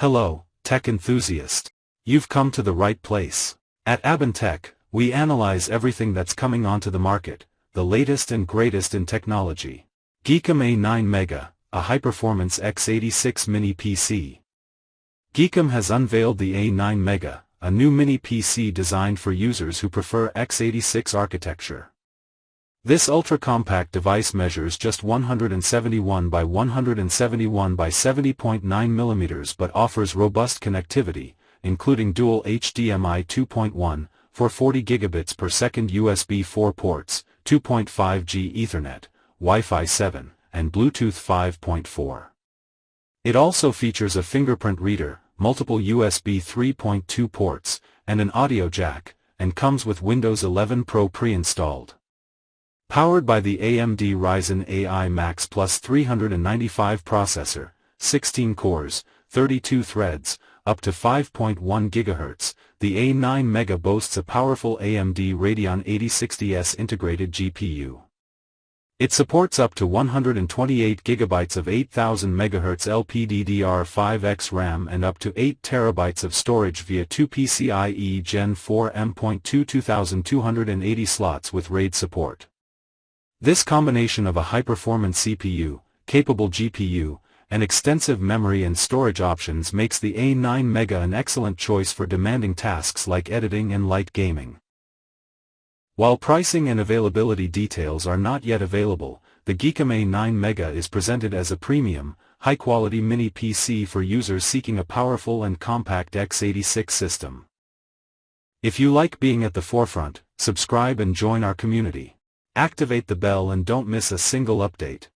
Hello, tech enthusiast. You've come to the right place. At ABentech, we analyze everything that's coming onto the market, the latest and greatest in technology. GEEKOM A9 Mega, a high-performance x86 mini PC. GEEKOM has unveiled the A9 Mega, a new mini PC designed for users who prefer x86 architecture. This ultra-compact device measures just 171 by 171 by 70.9 mm but offers robust connectivity, including dual HDMI 2.1, for 40 gigabits per second USB 4 ports, 2.5G Ethernet, Wi-Fi 7, and Bluetooth 5.4. It also features a fingerprint reader, multiple USB 3.2 ports, and an audio jack, and comes with Windows 11 Pro pre-installed. Powered by the AMD Ryzen AI Max Plus 395 processor, 16 cores, 32 threads, up to 5.1 GHz, the A9 Mega boasts a powerful AMD Radeon 8060S integrated GPU. It supports up to 128 GB of 8000 MHz LPDDR5x RAM and up to 8 TB of storage via two PCIe Gen 4 M.2 2280 slots with RAID support. This combination of a high-performance CPU, capable GPU, and extensive memory and storage options makes the A9 Mega an excellent choice for demanding tasks like editing and light gaming. While pricing and availability details are not yet available, the GEEKOM A9 Mega is presented as a premium, high-quality mini PC for users seeking a powerful and compact x86 system. If you like being at the forefront, subscribe and join our community. Activate the bell and don't miss a single update.